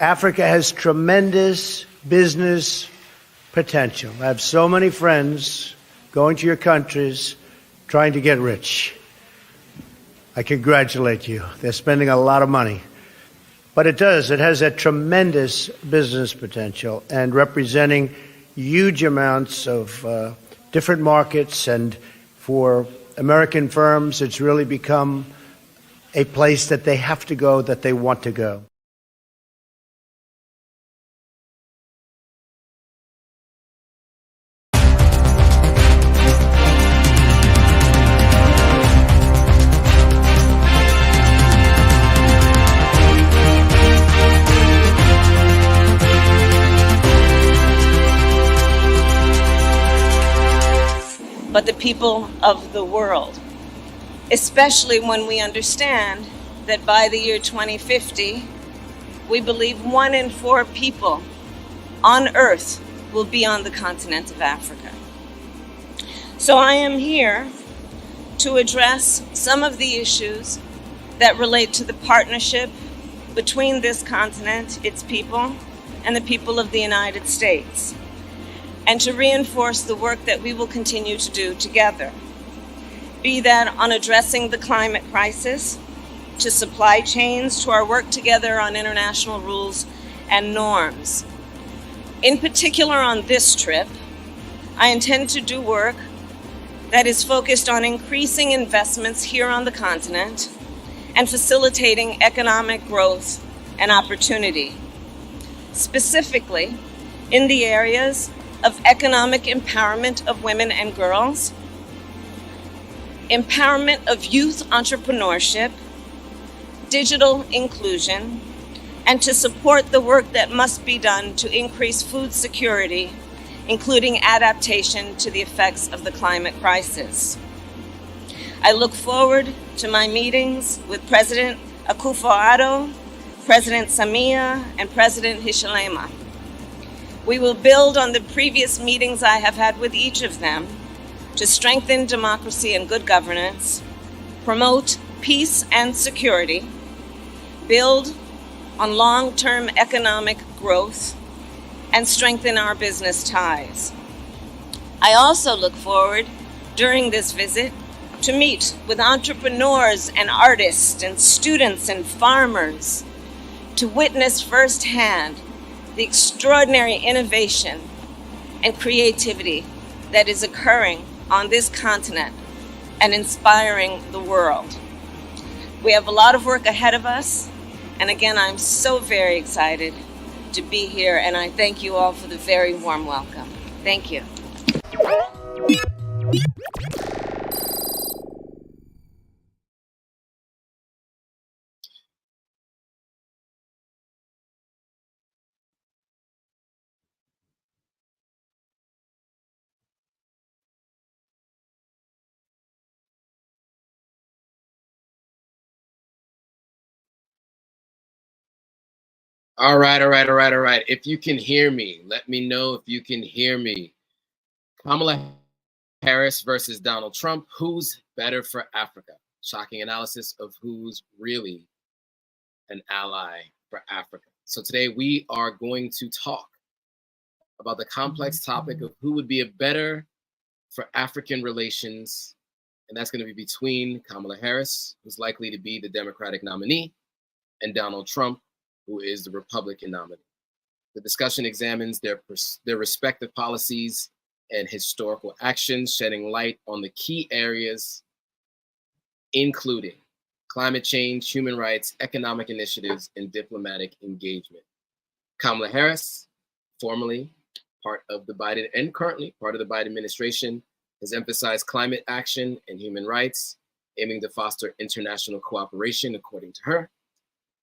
Africa has tremendous business potential. I have so many friends going to your countries trying to get rich. I congratulate you. They're spending a lot of money. But it has a tremendous business potential and representing huge amounts of different markets. And for American firms, it's really become a place that they have to go, that they want to go. But the people of the world, especially when we understand that by the year 2050, we believe 1 in 4 people on Earth will be on the continent of Africa. So I am here to address some of the issues that relate to the partnership between this continent, its people, and the people of the United States, and to reinforce the work that we will continue to do together, be that on addressing the climate crisis, to supply chains, to our work together on international rules and norms. In particular on this trip, I intend to do work that is focused on increasing investments here on the continent and facilitating economic growth and opportunity, specifically in the areas of economic empowerment of women and girls, empowerment of youth entrepreneurship, digital inclusion, and to support the work that must be done to increase food security, including adaptation to the effects of the climate crisis. I look forward to my meetings with President Akufo-Addo, President Samia, and President Hichilema. We will build on the previous meetings I have had with each of them to strengthen democracy and good governance, promote peace and security, build on long-term economic growth, and strengthen our business ties. I also look forward during this visit to meet with entrepreneurs and artists and students and farmers to witness firsthand the extraordinary innovation and creativity that is occurring on this continent and inspiring the world. We have a lot of work ahead of us, and again, I'm so very excited to be here, and I thank you all for the very warm welcome. Thank you. All right. If you can hear me, let me know if you can hear me. Kamala Harris versus Donald Trump. Who's better for Africa? Shocking analysis of who's really an ally for Africa. So today we are going to talk about the complex topic of who would be a better for African relations. And that's going to be between Kamala Harris, who's likely to be the Democratic nominee, and Donald Trump, who is the Republican nominee. The discussion examines their respective policies and historical actions, shedding light on the key areas, including climate change, human rights, economic initiatives, and diplomatic engagement. Kamala Harris, formerly part of the Biden and currently part of the Biden administration, has emphasized climate action and human rights, aiming to foster international cooperation, according to her.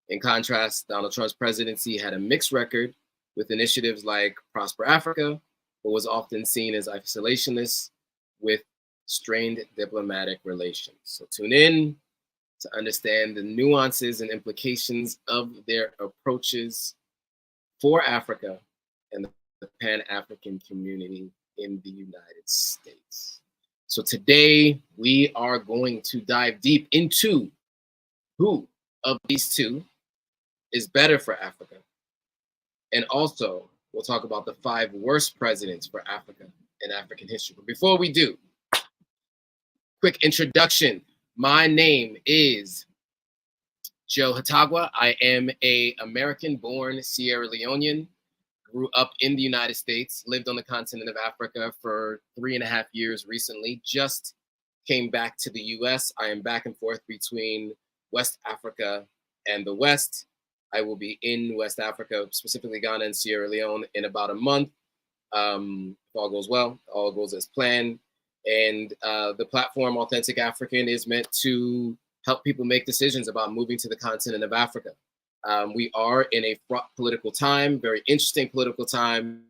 In contrast, Donald Trump's presidency had a mixed record with initiatives like Prosper Africa, but was often seen as isolationist with strained diplomatic relations. So tune in to understand the nuances and implications of their approaches for Africa and the Pan-African community in the United States. So today we are going to dive deep into who of these two is better for Africa And also, we'll talk about the 5 worst presidents for Africa in African history. But before we do, quick introduction. My name is Joe Hatagwa. I am an American-born Sierra Leonean. Grew up in the United States, lived on the continent of Africa for 3.5 years recently, just came back to the US. I am back and forth between West Africa and the West. I will be in West Africa, specifically Ghana and Sierra Leone, in about a month. If all goes well, all goes as planned. And the platform Authentic African is meant to help people make decisions about moving to the continent of Africa. We are in a fraught political time, very interesting political time.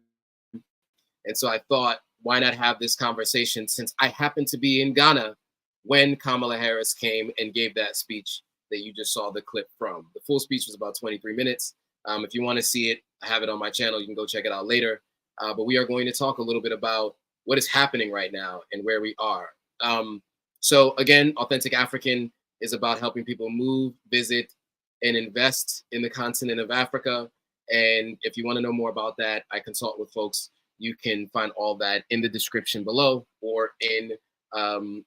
And so I thought, why not have this conversation, since I happened to be in Ghana when Kamala Harris came and gave that speech that you just saw the clip from. The full speech was about 23 minutes. If you want to see it, I have it on my channel. You can go check it out later. But we are going to talk a little bit about what is happening right now and where we are. So again, Authentic African is about helping people move, visit, and invest in the continent of Africa. And if you want to know more about that, I consult with folks. You can find all that in the description below or in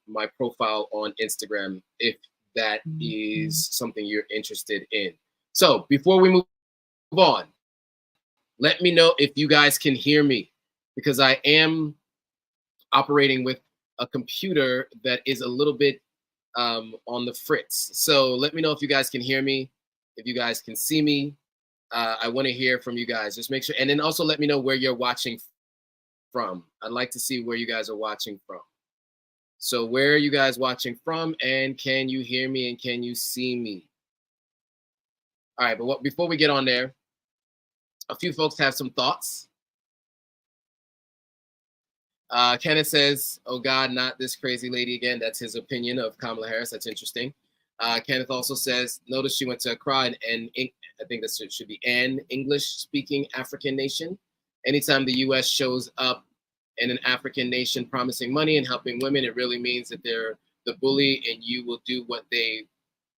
my profile on Instagram if that is something you're interested in. So before we move on, let me know if you guys can hear me, because I am operating with a computer that is a little bit on the fritz. So let me know if you guys can hear me, if you guys can see me. I want to hear from you guys. Just make sure, and then also let me know where you're watching from. I'd like to see where you guys are watching from. So where are you guys watching from, and can you hear me and can you see me? All right, but before we get on there, a few folks have some thoughts. Kenneth says, oh God, not this crazy lady again. That's his opinion of Kamala Harris. That's interesting. Kenneth also says, notice she went to Accra, and I think this should be an English-speaking African nation. Anytime the U.S. shows up in an African nation promising money and helping women, it really means that they're the bully and you will do what they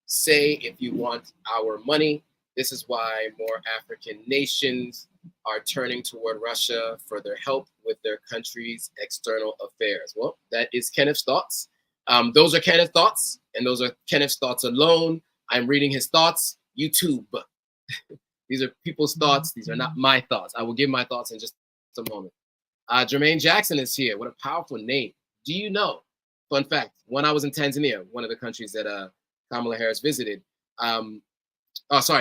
say if you want our money. This is why more African nations are turning toward Russia for their help with their country's external affairs. Well, that is Kenneth's thoughts. Those are Kenneth's thoughts, and those are Kenneth's thoughts alone. I'm reading his thoughts. YouTube. These are people's thoughts. These are not my thoughts. I will give my thoughts in just a moment. Jermaine Jackson is here. What a powerful name. Do you know? Fun fact, when I was in Tanzania, one of the countries that Kamala Harris visited,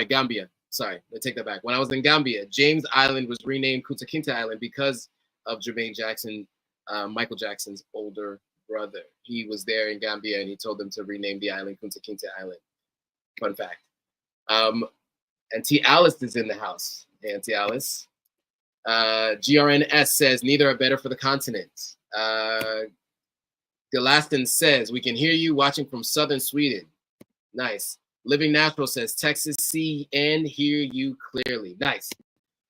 Gambia. Sorry, let's take that back. When I was in Gambia, James Island was renamed Kunta Kinte Island because of Jermaine Jackson, Michael Jackson's older brother. He was there in Gambia and he told them to rename the island Kunta Kinte Island. Fun fact. Auntie Alice is in the house. Hey, Auntie Alice. GRNS says, neither are better for the continent. Galaston says, we can hear you watching from southern Sweden. Nice. Living Natural says, Texas, see and hear you clearly. Nice.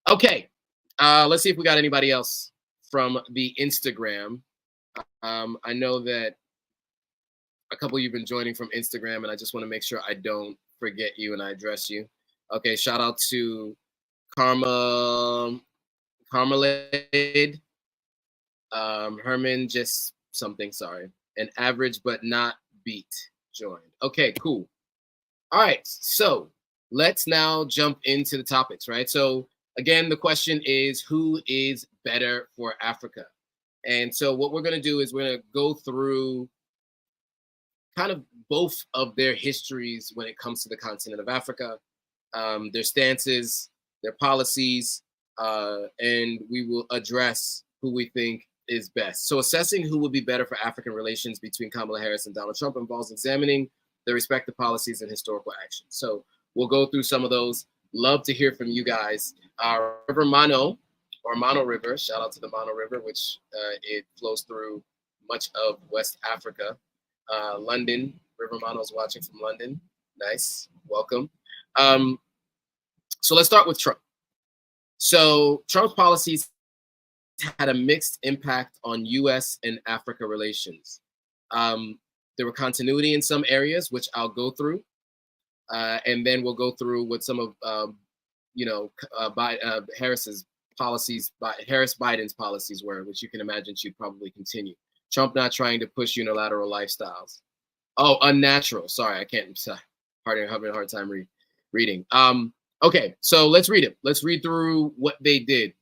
Okay. Let's see if we got anybody else from the Instagram. I know that a couple of you have been joining from Instagram, and I just want to make sure I don't forget you and I address you. Okay, shout out to Carmelade, Herman, just something, sorry. An average but not beat joined. Okay, cool. All right, so let's now jump into the topics, right? So again, the question is, who is better for Africa? And so what we're going to do is we're going to go through kind of both of their histories when it comes to the continent of Africa, their stances, their policies, and we will address who we think is best. So assessing who would be better for African relations between Kamala Harris and Donald Trump involves examining their respective policies and historical actions. So we'll go through some of those. Love to hear from you guys. River Mano, or Mano River, shout out to the Mano River, which it flows through much of West Africa. London, River Mano's watching from London. Nice, welcome. So let's start with Trump. So Trump's policies had a mixed impact on U.S. and Africa relations. There were continuity in some areas, which I'll go through, and then we'll go through what some of Harris's policies, Harris-Biden's policies were, which you can imagine she'd probably continue. Trump not trying to push unilateral lifestyles. Oh, unnatural. Sorry, I can't. Having a hard time reading. Okay, so let's read it. Let's read through what they did.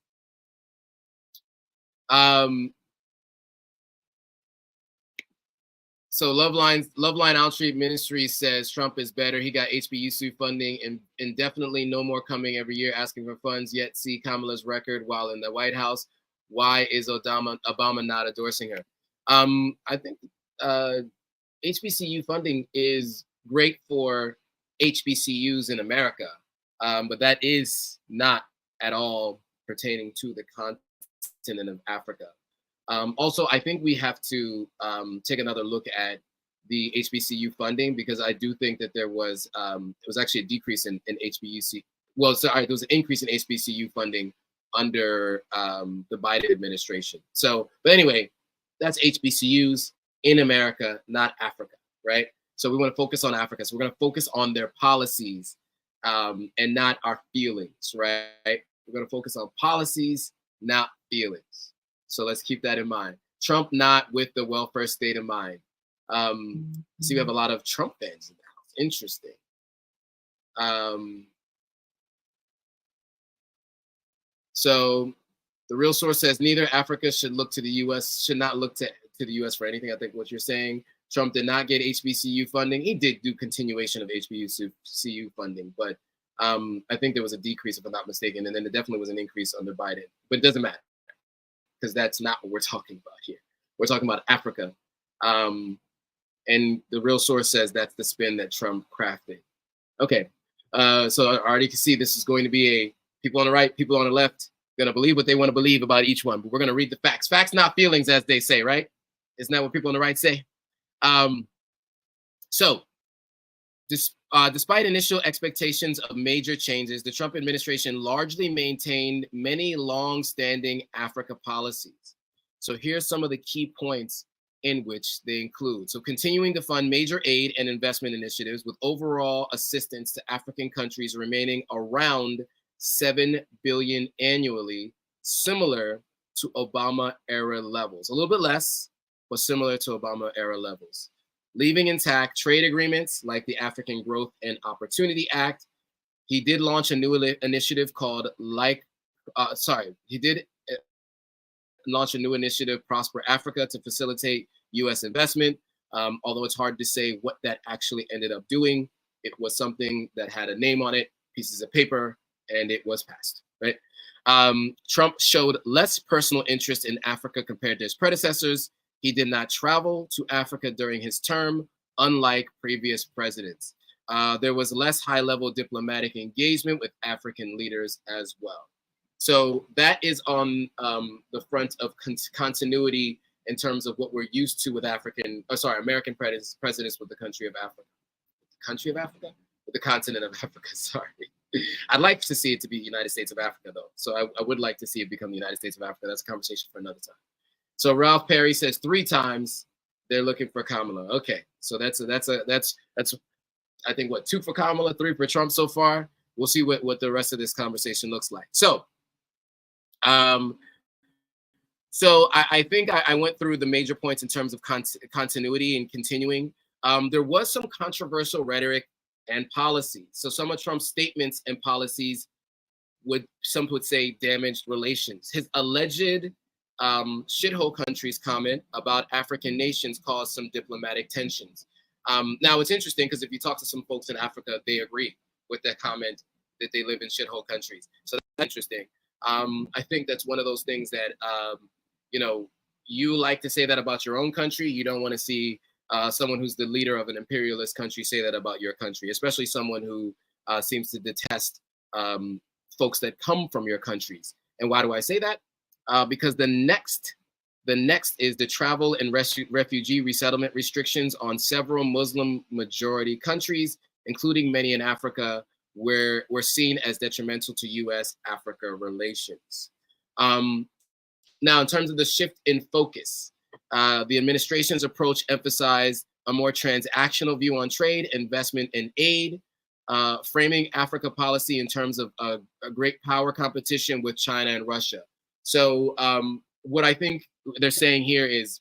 So Loveline Outreach Ministries says Trump is better. He got HBCU funding and indefinitely, no more coming every year asking for funds. Yet see Kamala's record while in the White House. Why is Obama not endorsing her? I think HBCU funding is great for HBCUs in America, but that is not at all pertaining to the continent of Africa. Also, I think we have to take another look at the HBCU funding, because I do think that there was it was actually a decrease in HBCU. Well, sorry, there was an increase in HBCU funding under the Biden administration. So, but anyway, that's HBCUs in America, not Africa, right? So we want to focus on Africa. So we're going to focus on their policies and not our feelings, right? We're going to focus on policies, not feelings. So let's keep that in mind. Trump not with the welfare state in mind. So we have a lot of Trump fans in the house. Interesting. So the real source says neither Africa should look to the U.S. should not look to the U.S. for anything. I think what you're saying. Trump did not get HBCU funding. He did do continuation of HBCU funding, but I think there was a decrease, if I'm not mistaken, and then there definitely was an increase under Biden. But it doesn't matter, because that's not what we're talking about here. We're talking about Africa. And the real source says that's the spin that Trump crafted. Okay, so I already can see this is going to be a people on the right, people on the left, going to believe what they want to believe about each one. But we're going to read the facts. Facts, not feelings, as they say, right? Isn't that what people on the right say? Despite initial expectations of major changes, the Trump administration largely maintained many long-standing Africa policies. So here's some of the key points in which they include. So continuing to fund major aid and investment initiatives with overall assistance to African countries remaining around $7 billion annually, similar to Obama-era levels. A little bit less, but similar to Obama-era levels. Leaving intact trade agreements like the African Growth and Opportunity Act. He did launch a new initiative called launch a new initiative, Prosper Africa, to facilitate U.S. investment. Although it's hard to say what that actually ended up doing. It was something that had a name on it, pieces of paper, and it was passed, right? Trump showed less personal interest in Africa compared to his predecessors. He did not travel to Africa during his term, unlike previous presidents. There was less high-level diplomatic engagement with African leaders as well. So that is on the front of continuity in terms of what we're used to with American presidents with the country of Africa. The country of Africa? With the continent of Africa, sorry. I'd like to see it to be United States of Africa, though. So I would like to see it become the United States of Africa. That's a conversation for another time. So Ralph Perry says 3 times they're looking for Kamala. Okay, so that's I think what, 2 for Kamala, 3 for Trump so far. We'll see what the rest of this conversation looks like. So, I think I went through the major points in terms of continuity and continuing. There was some controversial rhetoric and policy. So some of Trump's statements and policies some would say damaged relations. His alleged shithole countries comment about African nations caused some diplomatic tensions. Now it's interesting because if you talk to some folks in Africa, they agree with that comment that they live in shithole countries. So that's interesting. I think that's one of those things that, you like to say that about your own country. You don't want to see someone who's the leader of an imperialist country say that about your country, especially someone who seems to detest folks that come from your countries. And why do I say that? Because the next is the travel and refugee resettlement restrictions on several Muslim majority countries, including many in Africa, where were seen as detrimental to U.S.-Africa relations. Now, in terms of the shift in focus, the administration's approach emphasized a more transactional view on trade, investment, and aid. framing Africa policy in terms of a great power competition with China and Russia. So what I think they're saying here is,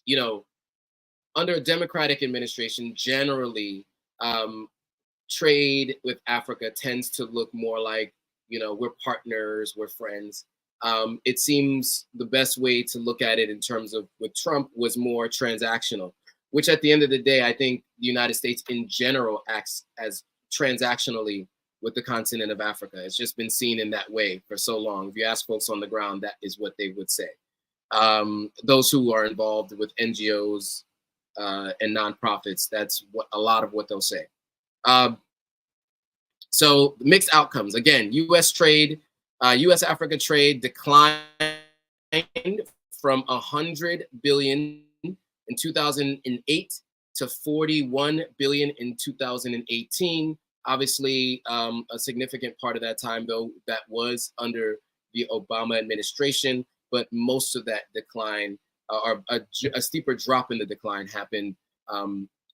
you know, under a Democratic administration, generally, trade with Africa tends to look more like, you know, we're partners, we're friends. It seems the best way to look at it in terms of with Trump was more transactional, which at the end of the day, I think the United States in general acts as transactionally with the continent of Africa. It's just been seen in that way for so long. If you ask folks on the ground, that is what they would say. Those who are involved with NGOs and nonprofits, that's what a lot of what they'll say. So mixed outcomes. Again, U.S. trade, U.S.-Africa trade declined from $100 billion in 2008 to $41 billion in 2018. Obviously, a significant part of that time, though, that was under the Obama administration, but most of that decline, or a steeper drop in the decline, happened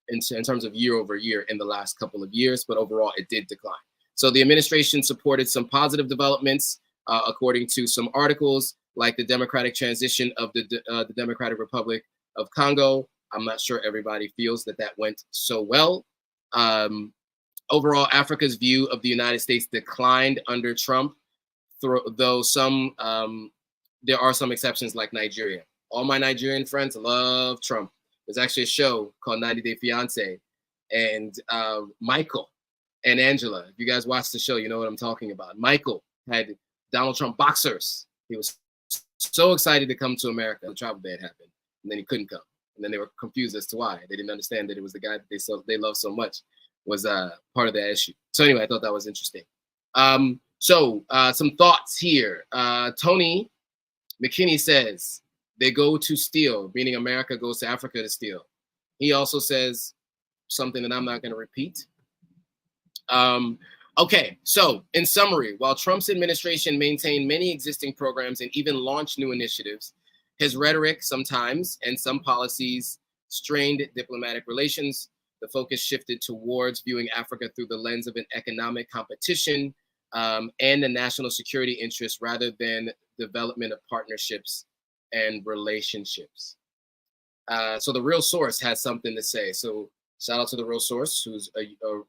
in terms of year over year in the last couple of years, but overall it did decline. So the administration supported some positive developments, according to some articles, like the democratic transition of the Democratic Republic of Congo. I'm not sure everybody feels that that went so well. Overall, Africa's view of the United States declined under Trump, though some there are some exceptions like Nigeria. All my Nigerian friends love Trump. There's actually a show called 90 Day Fiance, and Michael and Angela, if you guys watch the show, you know what I'm talking about. Michael had Donald Trump boxers. He was so excited to come to America. The travel ban happened, and then he couldn't come. And then they were confused as to why. They didn't understand that it was the guy that they loved so much was part of that issue. So anyway, I thought that was interesting. Some thoughts here. Tony McKinney says they go to steal, meaning America goes to Africa to steal. He also says something that I'm not going to repeat. Okay, so in summary, while Trump's administration maintained many existing programs and even launched new initiatives, his rhetoric sometimes and some policies strained diplomatic relations. The focus shifted towards viewing Africa through the lens of an economic competition and the national security interest rather than development of partnerships and relationships. So the Real Source has something to say. So shout out to the Real Source, who's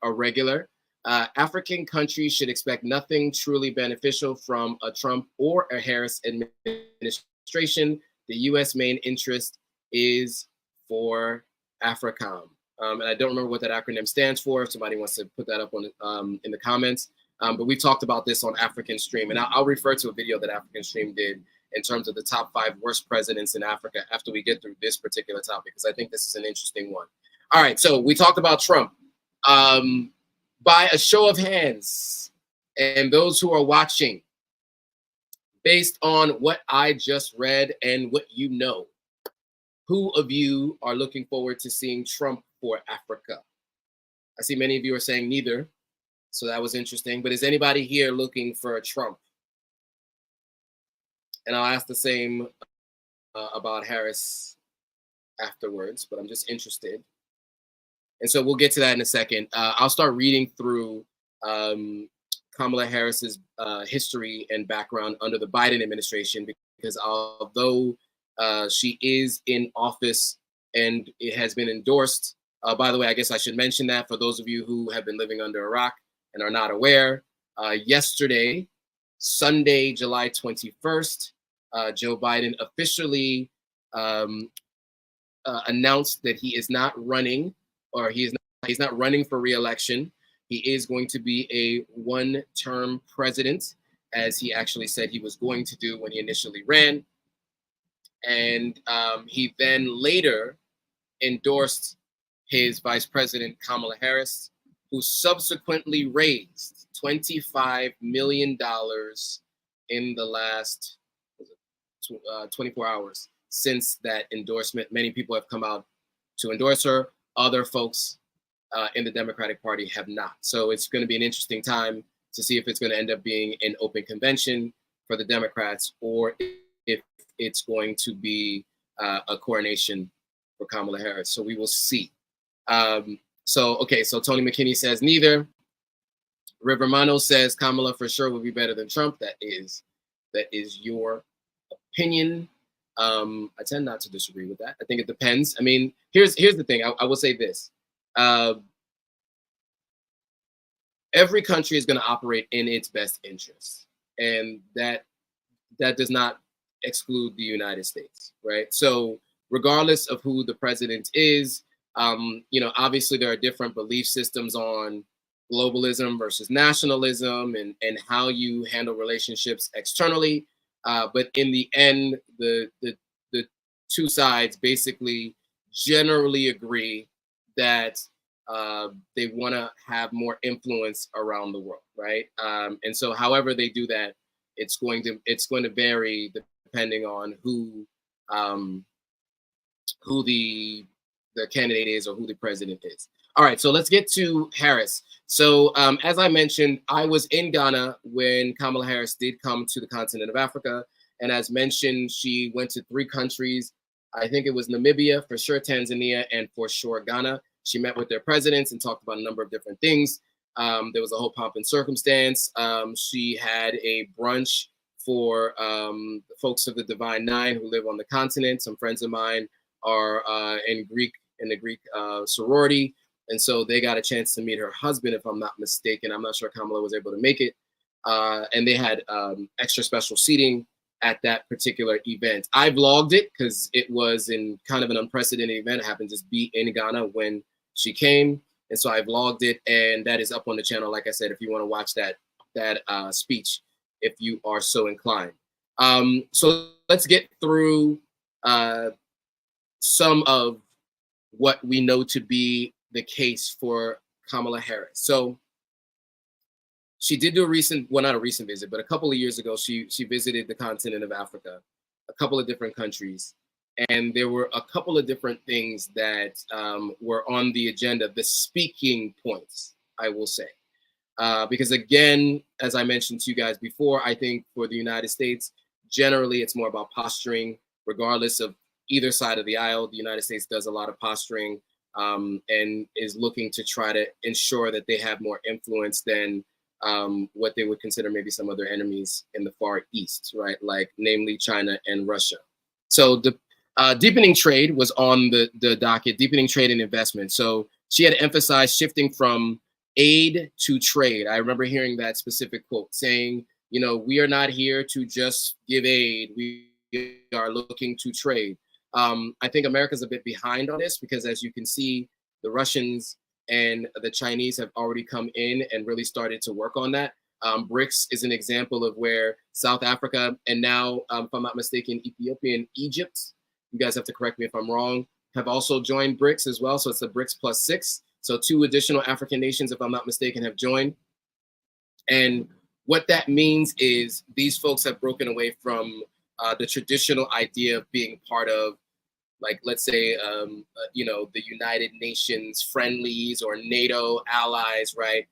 a regular. African countries should expect nothing truly beneficial from a Trump or a Harris administration. The U.S. main interest is for AFRICOM. And I don't remember what that acronym stands for. If somebody wants to put that up on in the comments. But we talked about this on African Stream, and I'll refer to a video that African Stream did in terms of the top 5 worst presidents in Africa after we get through this particular topic, because I think this is an interesting one. All right, so we talked about Trump. By a show of hands, and those who are watching, based on what I just read and what you know, who of you are looking forward to seeing Trump for Africa? I see many of you are saying neither, so that was interesting. But is anybody here looking for a Trump? And I'll ask the same about Harris afterwards, but I'm just interested. And so we'll get to that in a second. I'll start reading through Kamala Harris's history and background under the Biden administration, because although she is in office and it has been endorsed, by the way, I guess I should mention that for those of you who have been living under a rock and are not aware, yesterday, Sunday, July 21st, Joe Biden officially announced that he is not running, or he's not running for re-election. He is going to be a one-term president, as he actually said he was going to do when he initially ran. And he then later endorsed his vice president, Kamala Harris, who subsequently raised $25 million in the last 24 hours since that endorsement. Many people have come out to endorse her. Other folks in the Democratic Party have not. So it's going to be an interesting time to see if it's going to end up being an open convention for the Democrats, or if it's going to be a coronation for Kamala Harris. So we will see. So, okay, so Tony McKinney says neither. Rivermano says Kamala for sure will be better than Trump. That is your opinion. I tend not to disagree with that. I think it depends. I mean, here's the thing. I will say this. Every country is going to operate in its best interests, and that does not exclude the United States, right? So regardless of who the president is, obviously there are different belief systems on globalism versus nationalism and how you handle relationships externally. But in the end, the two sides basically generally agree that they want to have more influence around the world, right? And so, however they do that, it's going to vary depending on who the candidate is or who the president is. All right, so let's get to Harris. So as I mentioned, I was in Ghana when Kamala Harris did come to the continent of Africa. And as mentioned, she went to 3 countries. I think it was Namibia, for sure Tanzania, and for sure Ghana. She met with their presidents and talked about a number of different things. There was a whole pomp and circumstance. She had a brunch for folks of the Divine Nine who live on the continent. Some friends of mine are in the Greek sorority. And so they got a chance to meet her husband, if I'm not mistaken. I'm not sure Kamala was able to make it. And they had extra special seating at that particular event. I vlogged it because it was in kind of an unprecedented event. It happened to just be in Ghana when she came. And so I vlogged it, and that is up on the channel, like I said, if you want to watch that speech, if you are so inclined. So let's get through some of what we know to be the case for Kamala Harris. So she did do not a recent visit, but a couple of years ago, she visited the continent of Africa, a couple of different countries. And there were a couple of different things that were on the agenda, the speaking points, I will say. Because again, as I mentioned to you guys before, I think for the United States, generally it's more about posturing, regardless of either side of the aisle. The United States does a lot of posturing and is looking to try to ensure that they have more influence than what they would consider maybe some of their enemies in the Far East, right? Like namely China and Russia. So the deepening trade was on the docket, deepening trade and investment. So she had emphasized shifting from aid to trade. I remember hearing that specific quote saying, we are not here to just give aid. We are looking to trade. I think America's a bit behind on this because, as you can see, the Russians and the Chinese have already come in and really started to work on that. BRICS is an example of where South Africa and now, if I'm not mistaken, Ethiopia and Egypt, you guys have to correct me if I'm wrong, have also joined BRICS as well. So it's the BRICS plus 6. So 2 additional African nations, if I'm not mistaken, have joined. And what that means is these folks have broken away from the traditional idea of being part of, like, let's say, the United Nations friendlies or NATO allies, right?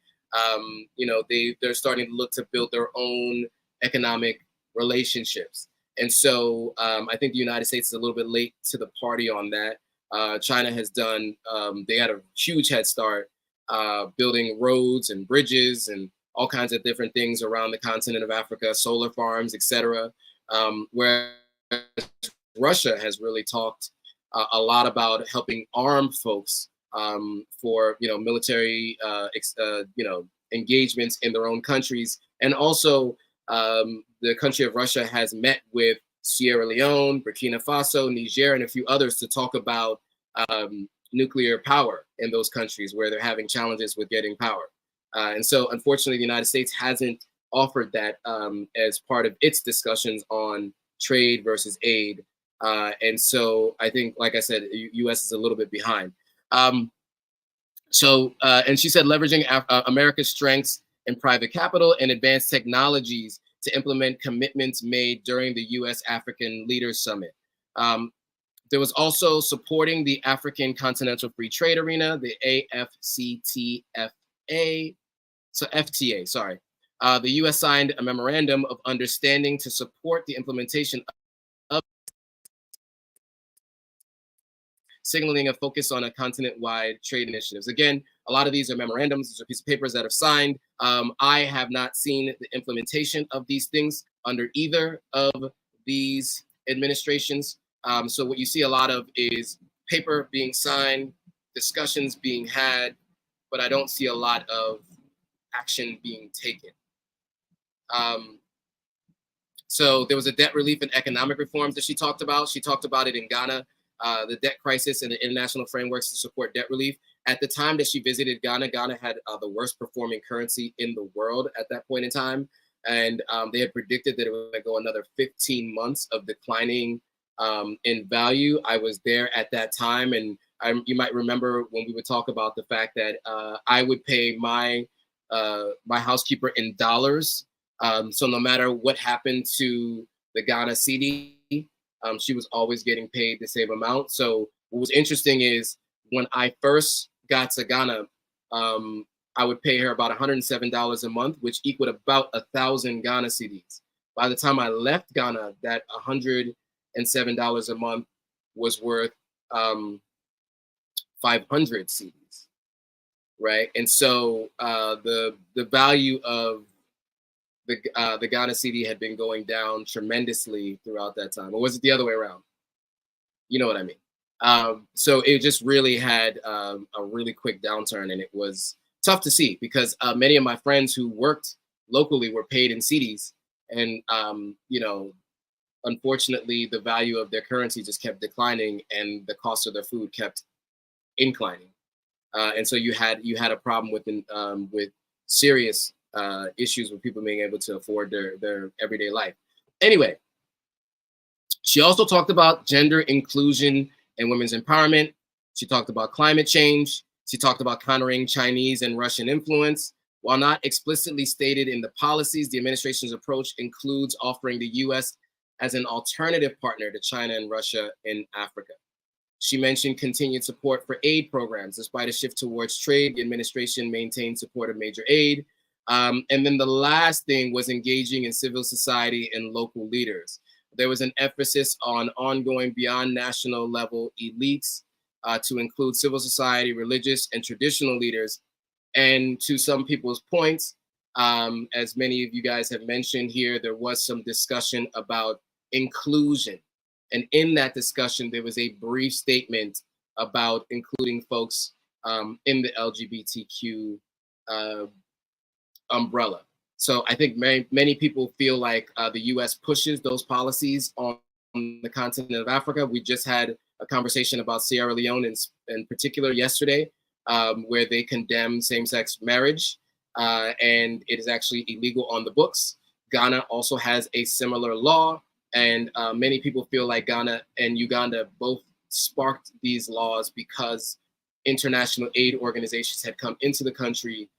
They're starting to look to build their own economic relationships. And so I think the United States is a little bit late to the party on that. China has done, they had a huge head start building roads and bridges and all kinds of different things around the continent of Africa, solar farms, etc. Whereas Russia has really talked a lot about helping arm folks for military engagements in their own countries, and also the country of Russia has met with Sierra Leone, Burkina Faso, Niger, and a few others to talk about nuclear power in those countries where they're having challenges with getting power. And so, unfortunately, the United States hasn't offered that as part of its discussions on trade versus aid. And so I think, like I said, U.S. is a little bit behind. And she said leveraging America's strengths in private capital and advanced technologies to implement commitments made during the U.S. African Leaders Summit. There was also supporting the African Continental Free Trade Arena, the FTA, sorry. The U.S. signed a memorandum of understanding to support the implementation of signaling a focus on a continent-wide trade initiatives. Again, a lot of these are memorandums, these are pieces of papers that are signed. I have not seen the implementation of these things under either of these administrations. So what you see a lot of is paper being signed, discussions being had, but I don't see a lot of action being taken. So there was a debt relief and economic reforms that she talked about. She talked about it in Ghana, the debt crisis and the international frameworks to support debt relief. At the time that she visited Ghana, Ghana had the worst performing currency in the world at that point in time. And they had predicted that it was going to go another 15 months of declining in value. I was there at that time. And you might remember when we would talk about the fact that I would pay my housekeeper in dollars. So no matter what happened to the Ghana cedi, she was always getting paid the same amount. So what was interesting is when I first got to Ghana, I would pay her about $107 a month, which equaled about 1,000 Ghana cedis. By the time I left Ghana, that $107 a month was worth 500 cedis, right? And so the value of the Ghana cedi had been going down tremendously throughout that time. Or was it the other way around? You know what I mean? So it just really had a really quick downturn, and it was tough to see because many of my friends who worked locally were paid in cedis, and you know, unfortunately, the value of their currency just kept declining, and the cost of their food kept inclining, and so you had a problem with serious issues with people being able to afford their everyday life. Anyway, she also talked about gender inclusion and women's empowerment. She talked about climate change. She talked about countering Chinese and Russian influence. While not explicitly stated in the policies, the administration's approach includes offering the U.S. as an alternative partner to China and Russia in Africa. She mentioned continued support for aid programs. Despite a shift towards trade, the administration maintained support of major aid. And then the last thing was engaging in civil society and local leaders. There was an emphasis on ongoing beyond national level elites to include civil society, religious, and traditional leaders. And to some people's points, as many of you guys have mentioned here, there was some discussion about inclusion. And in that discussion, there was a brief statement about including folks in the LGBTQ umbrella. So I think many people feel like the US pushes those policies on the continent of Africa. We just had a conversation about Sierra Leone in particular yesterday, where they condemn same-sex marriage, and it is actually illegal on the books. Ghana also has a similar law, and many people feel like Ghana and Uganda both sparked these laws because international aid organizations had come into the country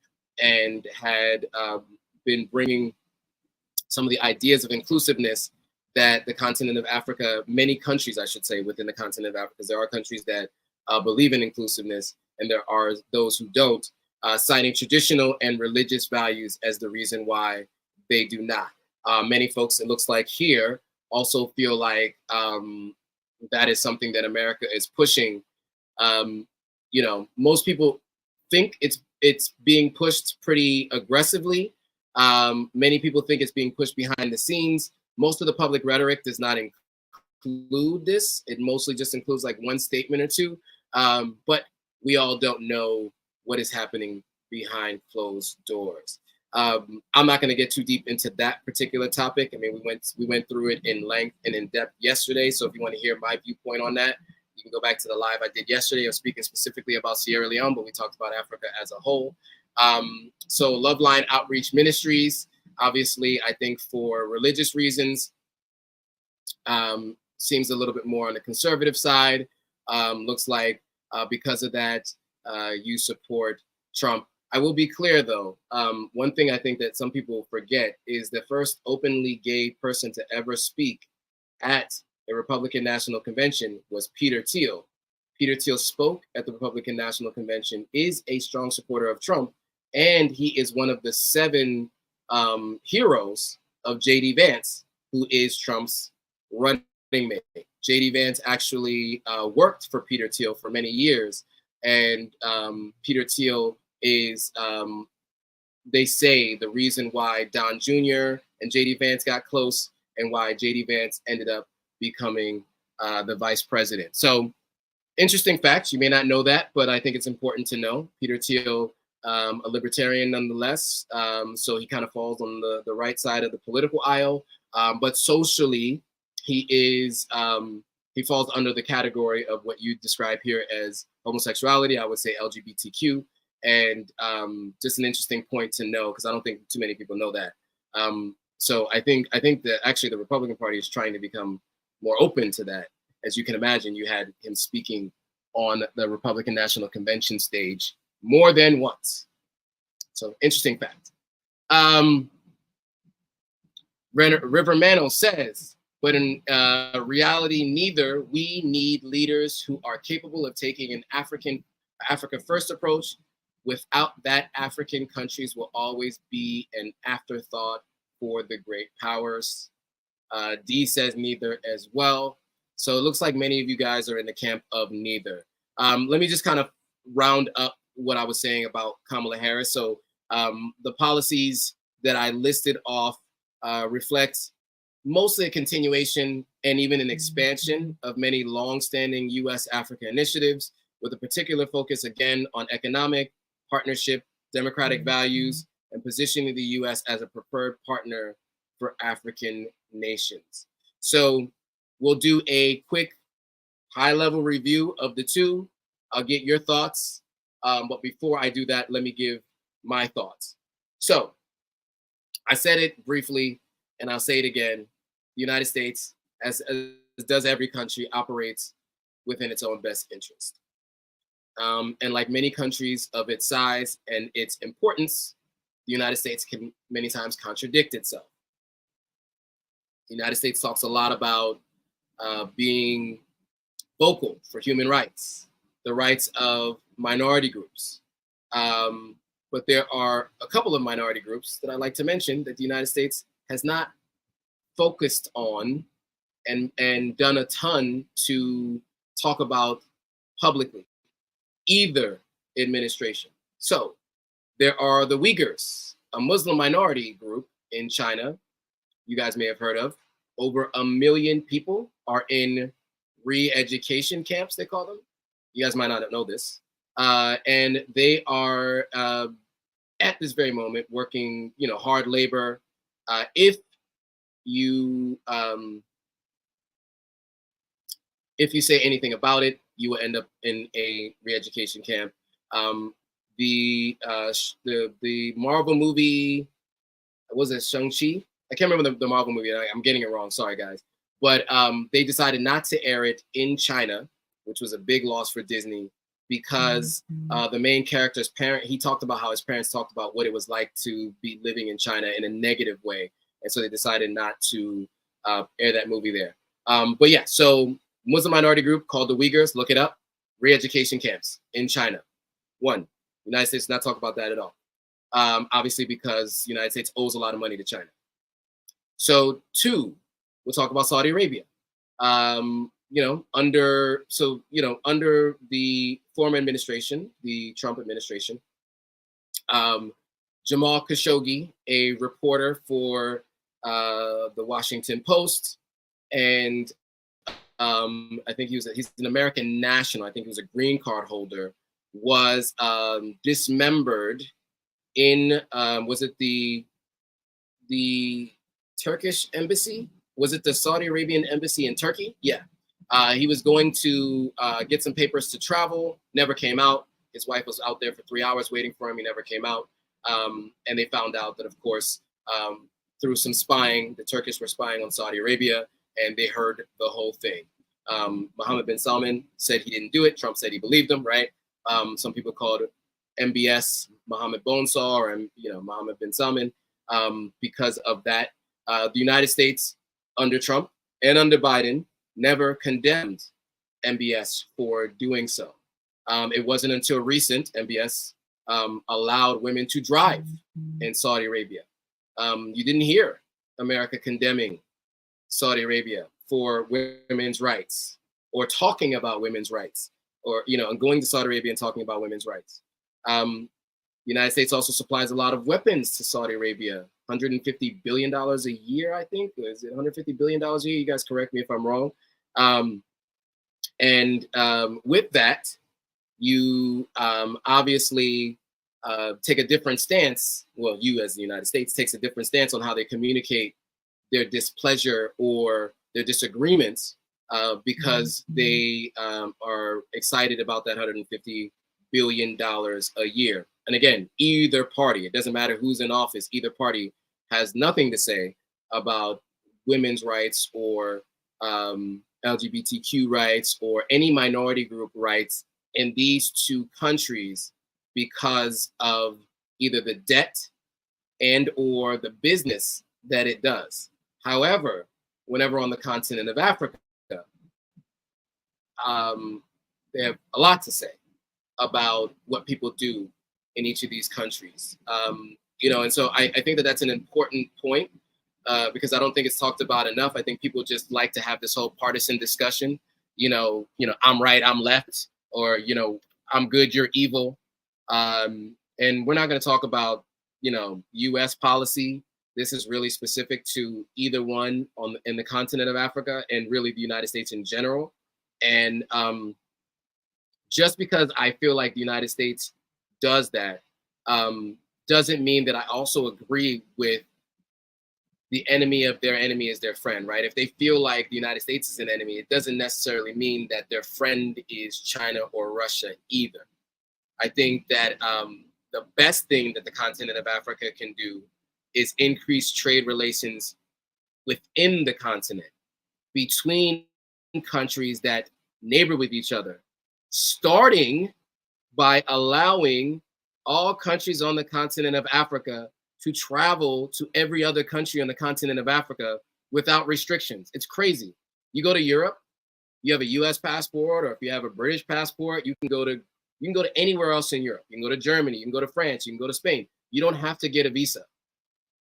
and had been bringing some of the ideas of inclusiveness that the continent of Africa, many countries, I should say, within the continent of Africa, because there are countries that believe in inclusiveness and there are those who don't, citing traditional and religious values as the reason why they do not. Many folks, it looks like here, also feel like that is something that America is pushing. You know, most people think it's being pushed pretty aggressively. Many people think it's being pushed behind the scenes. Most of the public rhetoric does not include this. It mostly just includes like one statement or two. But we all don't know what is happening behind closed doors. I'm not going to get too deep into that particular topic. I mean, we went through it in length and in depth yesterday. So if you want to hear my viewpoint on that, you can go back to the live I did yesterday. I was speaking specifically about Sierra Leone, but we talked about Africa as a whole. So Loveline Outreach Ministries, obviously, I think for religious reasons, seems a little bit more on the conservative side. Looks like because of that, you support Trump. I will be clear, though. One thing I think that some people forget is the first openly gay person to ever speak at the Republican National Convention was Peter Thiel. Peter Thiel spoke at the Republican National Convention, is a strong supporter of Trump, and he is one of the 7 heroes of J.D. Vance, who is Trump's running mate. J.D. Vance actually worked for Peter Thiel for many years, and Peter Thiel is, they say, the reason why Don Jr. and J.D. Vance got close, and why J.D. Vance ended up becoming the vice president. So, interesting facts. You may not know that, but I think it's important to know. Peter Thiel, a libertarian nonetheless, so he kind of falls on the right side of the political aisle, but socially, he is, he falls under the category of what you describe here as homosexuality. I would say LGBTQ, and just an interesting point to know, because I don't think too many people know that. So I think that actually the Republican Party is trying to become more open to that. As you can imagine, you had him speaking on the Republican National Convention stage more than once. So interesting fact. River Mano says, but in reality, neither. We need leaders who are capable of taking an Africa first approach. Without that, African countries will always be an afterthought for the great powers. D says neither as well. So it looks like many of you guys are in the camp of neither. Let me just kind of round up what I was saying about Kamala Harris. So the policies that I listed off reflect mostly a continuation and even an expansion of many long-standing U.S.-Africa initiatives, with a particular focus, again, on economic partnership, democratic values, and positioning the U.S. as a preferred partner for African nations. So we'll do a quick high-level review of the two. I'll get your thoughts, but before I do that, let me give my thoughts. So I said it briefly, and I'll say it again. The United States, as does every country, operates within its own best interest. And like many countries of its size and its importance, the United States can many times contradict itself. The United States talks a lot about being vocal for human rights, the rights of minority groups. But there are a couple of minority groups that I'd like to mention that the United States has not focused on and done a ton to talk about publicly, either administration. So there are the Uyghurs, a Muslim minority group in China, you guys may have heard of. Over 1 million people are in re-education camps, they call them. You guys might not know this. And they are, at this very moment, working, hard labor. If you say anything about it, you will end up in a re-education camp. The Marvel movie, was it Shang-Chi? I can't remember the Marvel movie. I'm getting it wrong. Sorry, guys. But they decided not to air it in China, which was a big loss for Disney, because the main character's parent, he talked about how his parents talked about what it was like to be living in China in a negative way. And so they decided not to air that movie there. But yeah, so Muslim minority group called the Uyghurs, look it up, re-education camps in China. One, the United States does not talk about that at all. Obviously because the United States owes a lot of money to China. So two, we'll talk about Saudi Arabia. Under the former administration, the Trump administration, Jamal Khashoggi, a reporter for the Washington Post, and I think he's an American national, I think he was a green card holder, was dismembered in, was it the Turkish embassy? Was it the Saudi Arabian embassy in Turkey? Yeah. He was going to get some papers to travel, never came out. His wife was out there for 3 hours waiting for him. He never came out. And they found out that, of course, through some spying, the Turkish were spying on Saudi Arabia, and they heard the whole thing. Mohammed bin Salman said he didn't do it. Trump said he believed him, right? Some people called MBS Mohammed Bonesaw, or Mohammed bin Salman, because of that. The United States, under Trump and under Biden, never condemned MBS for doing so. It wasn't until recent MBS allowed women to drive in Saudi Arabia. You didn't hear America condemning Saudi Arabia for women's rights, or talking about women's rights, or and going to Saudi Arabia and talking about women's rights. The United States also supplies a lot of weapons to Saudi Arabia, $150 billion a year, I think. Is it $150 billion a year? You guys correct me if I'm wrong. With that, you obviously take a different stance. Well, you as the United States takes a different stance on how they communicate their displeasure or their disagreements because they are excited about that $150 billion a year. And again, either party, it doesn't matter who's in office, either party has nothing to say about women's rights or LGBTQ rights or any minority group rights in these two countries because of either the debt and or the business that it does. However, whenever on the continent of Africa, they have a lot to say about what people do in each of these countries. And so I think that that's an important point because I don't think it's talked about enough. I think people just like to have this whole partisan discussion. I'm right, I'm left, or I'm good, you're evil. And we're not going to talk about U.S. policy. This is really specific to either one in the continent of Africa and really the United States in general. And just because I feel like the United States does that doesn't mean that I also agree with the enemy of their enemy is their friend, right? If they feel like the United States is an enemy, it doesn't necessarily mean that their friend is China or Russia either. I think that the best thing that the continent of Africa can do is increase trade relations within the continent between countries that neighbor with each other, starting by allowing all countries on the continent of Africa to travel to every other country on the continent of Africa without restrictions. It's crazy. You go to Europe, you have a US passport, or if you have a British passport, you can go to anywhere else in Europe. You can go to Germany, you can go to France, you can go to Spain. You don't have to get a visa.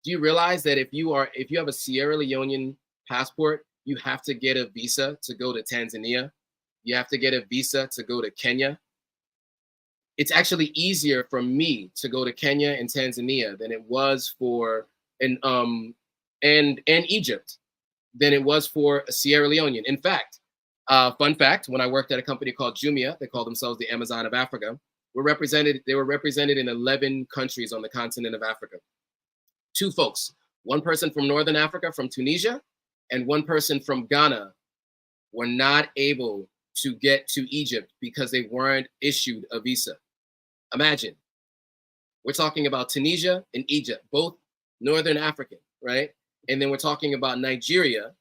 Do you realize that if you have a Sierra Leonean passport, you have to get a visa to go to Tanzania? You have to get a visa to go to Kenya. It's actually easier for me to go to Kenya and Tanzania than it was for and Egypt than it was for a Sierra Leonean. In fact, fun fact: when I worked at a company called Jumia, they call themselves the Amazon of Africa. They were represented in 11 countries on the continent of Africa. 2 folks, one person from Northern Africa, from Tunisia, and one person from Ghana, were not able to get to Egypt because they weren't issued a visa. Imagine, we're talking about Tunisia and Egypt, both Northern African, right? And then we're talking about Nigeria.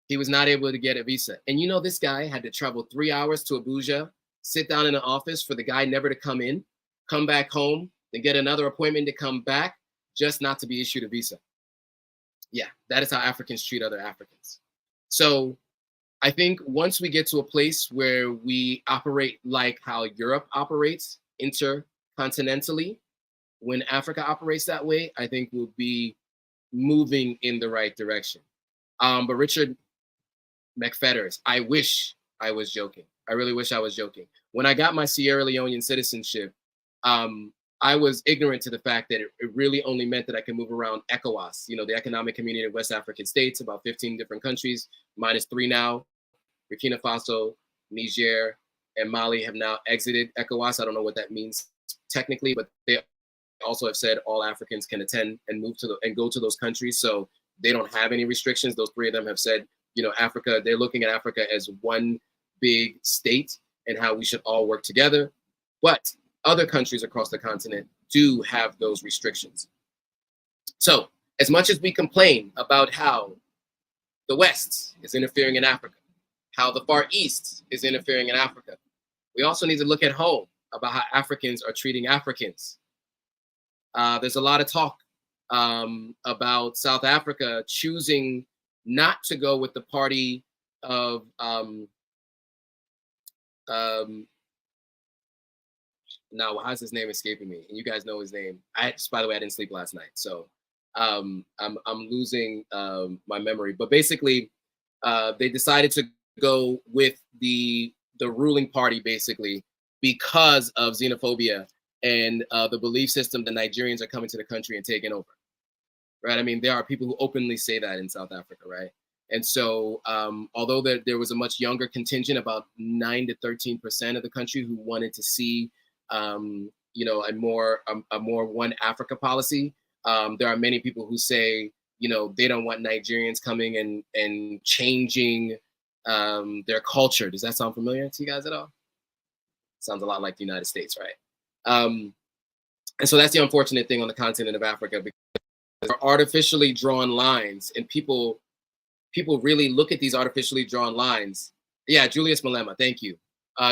He was not able to get a visa. And this guy had to travel 3 hours to Abuja, sit down in an office for the guy never to come in, come back home, then get another appointment to come back, just not to be issued a visa. Yeah, that is how Africans treat other Africans. So I think once we get to a place where we operate like how Europe operates intercontinentally, when Africa operates that way, I think we'll be moving in the right direction. But Richard McFetters, I wish I was joking. I really wish I was joking. When I got my Sierra Leonean citizenship, I was ignorant to the fact that it really only meant that I could move around ECOWAS, the Economic Community of West African States, about 15 different countries, -3 now. Burkina Faso, Niger, and Mali have now exited ECOWAS. I don't know what that means technically, but they also have said all Africans can attend and go to those countries. So they don't have any restrictions. Those 3 of them have said, Africa, they're looking at Africa as one big state and how we should all work together. But other countries across the continent do have those restrictions. So as much as we complain about how the West is interfering in Africa, how the Far East is interfering in Africa, we also need to look at home about how Africans are treating Africans. There's a lot of talk about South Africa choosing not to go with the party of now how's his name escaping me? And you guys know his name. By the way, I didn't sleep last night, so I'm losing my memory. But basically, They decided to go with the ruling party basically because of xenophobia and the belief system that Nigerians are coming to the country and taking over. Right? I mean, there are people who openly say that in South Africa, right? And so, although there was a much younger contingent, about 9 to 13% of the country, who wanted to see, you know, a more one Africa policy, there are many people who say, you know, they don't want Nigerians coming and changing their culture. Does that sound familiar to you guys at all? Sounds a lot like the United States, right? And so that's the unfortunate thing on the continent of Africa, because there are artificially drawn lines, and people really look at these artificially drawn lines. Yeah, Julius Malema, thank you.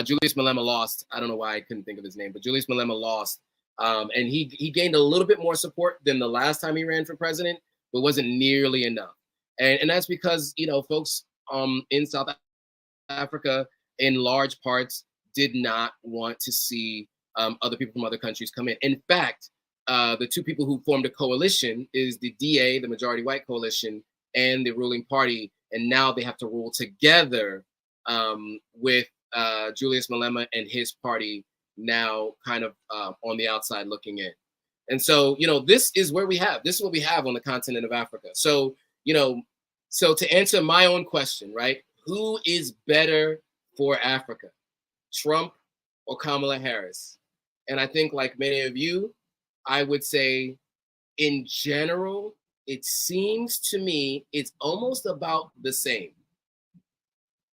Julius Malema lost. I don't know why I couldn't think of his name, but Julius Malema lost. And he gained a little bit more support than the last time he ran for president, but wasn't nearly enough. And that's because, you know, folks in South Africa, in large parts, did not want to see other people from other countries come in. In fact, the two people who formed a coalition is the DA, the majority white coalition, and the ruling party. And now they have to rule together with Julius Malema and his party now kind of on the outside looking in. And so, you know, this is what we have on the continent of Africa. So, you know, so to answer my own question, right? Who is better for Africa, Trump or Kamala Harris? And I think, like many of you, I would say in general, it seems to me it's almost about the same.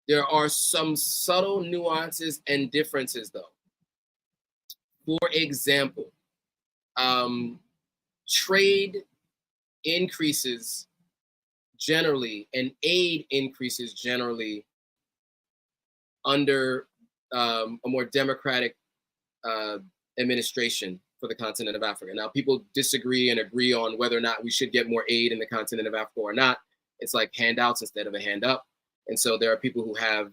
There are some subtle nuances and differences, though. For example, trade increases generally and aid increases generally under a more democratic administration for the continent of Africa. Now, people disagree and agree on whether or not we should get more aid in the continent of Africa or not. It's like handouts instead of a hand up. And so there are people who have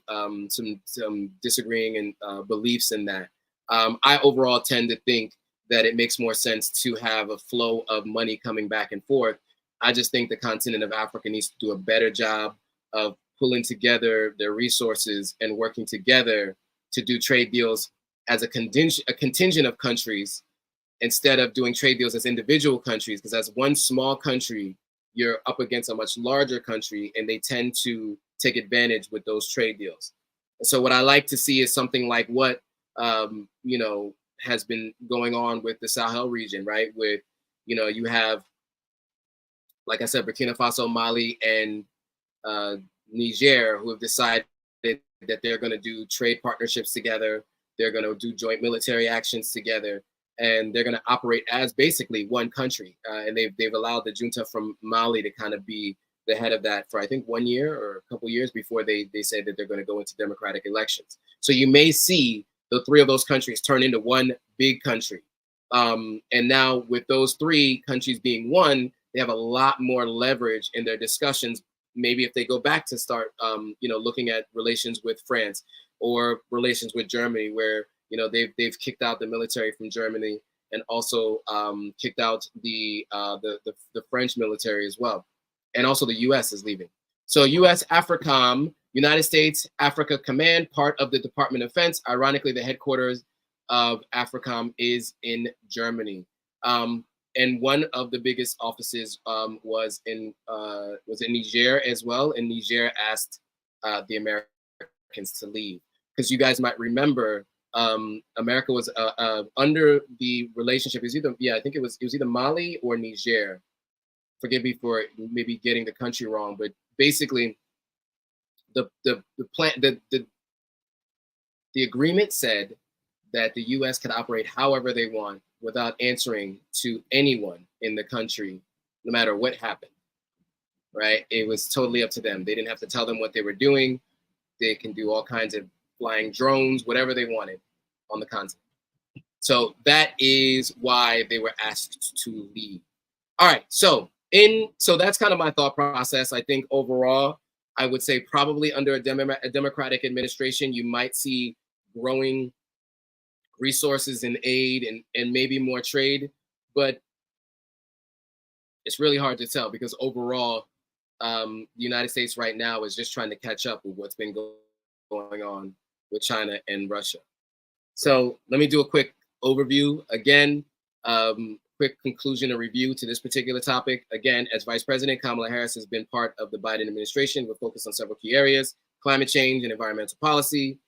some disagreeing and beliefs in that. I overall tend to think that it makes more sense to have a flow of money coming back and forth. I just think the continent of Africa needs to do a better job of pulling together their resources and working together to do trade deals as a contingent of countries, instead of doing trade deals as individual countries, because as one small country, you're up against a much larger country, and they tend to take advantage with those trade deals. So what I like to see is something like what you know, has been going on with the Sahel region, right? With, you know, you have, like I said, Burkina Faso, Mali, and Niger, who have decided that they're going to do trade partnerships together. They're going to do joint military actions together, and they're going to operate as basically one country. And they've allowed the junta from Mali to kind of be the head of that for, I think, 1 year or a couple years before they say that they're going to go into democratic elections. So you may see the three of those countries turn into one big country. And now with those three countries being one, they have a lot more leverage in their discussions. Maybe if they go back to start, you know, looking at relations with France or relations with Germany, where, you know, they've kicked out the military from Germany, and also kicked out the French military as well, and also the U.S. is leaving. So U.S. AFRICOM, United States Africa Command, part of the Department of Defense. Ironically, the headquarters of AFRICOM is in Germany. And one of the biggest offices was in Niger as well. And Niger asked the Americans to leave, because you guys might remember America was under the relationship. I think it was either Mali or Niger. Forgive me for maybe getting the country wrong, but basically, the agreement said that the U.S. could operate however they want without answering to anyone in the country, no matter what happened, right? It was totally up to them. They didn't have to tell them what they were doing. They can do all kinds of flying drones, whatever they wanted on the continent. So that is why they were asked to leave. All right, so that's kind of my thought process. I think overall, I would say probably under a Democratic administration, you might see growing resources and aid and maybe more trade, but it's really hard to tell, because overall, the United States right now is just trying to catch up with what's been going on with China and Russia. So let me do a quick overview. Again, quick conclusion and review to this particular topic. Again, as Vice President, Kamala Harris has been part of the Biden administration with focus on several key areas: climate change and environmental policy,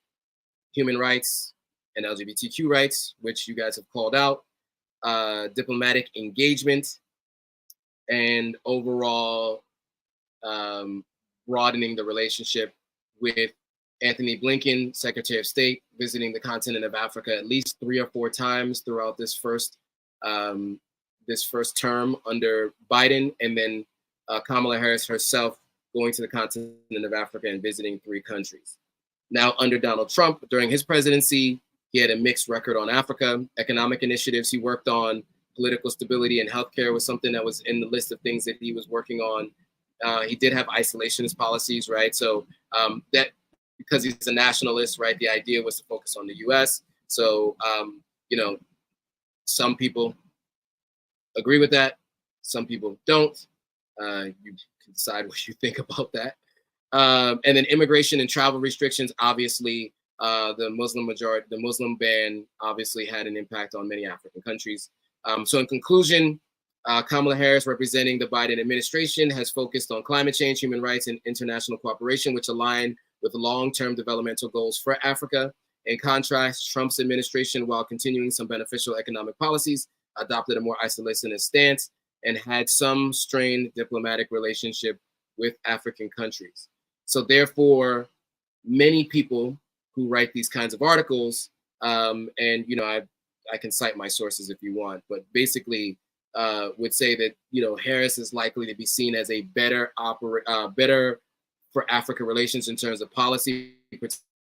human rights and LGBTQ rights, which you guys have called out, diplomatic engagement, and overall broadening the relationship with Anthony Blinken, Secretary of State, visiting the continent of Africa at least 3 or 4 times throughout this first term under Biden, and then Kamala Harris herself going to the continent of Africa and visiting 3 countries. Now, under Donald Trump, during his presidency, he had a mixed record on Africa. Economic initiatives he worked on, political stability and healthcare was something that was in the list of things that he was working on. He did have isolationist policies, right? So that, because he's a nationalist, right, the idea was to focus on the US. So, you know, some people agree with that. Some people don't. You can decide what you think about that. And then immigration and travel restrictions, obviously, the Muslim ban obviously had an impact on many African countries. So in conclusion, Kamala Harris, representing the Biden administration, has focused on climate change, human rights, and international cooperation, which align with long-term developmental goals for Africa. In contrast, Trump's administration, while continuing some beneficial economic policies, adopted a more isolationist stance and had some strained diplomatic relationship with African countries. So therefore, many people who write these kinds of articles, and you know, I can cite my sources if you want, but basically would say that, you know, Harris is likely to be seen as a better for Africa relations in terms of policy,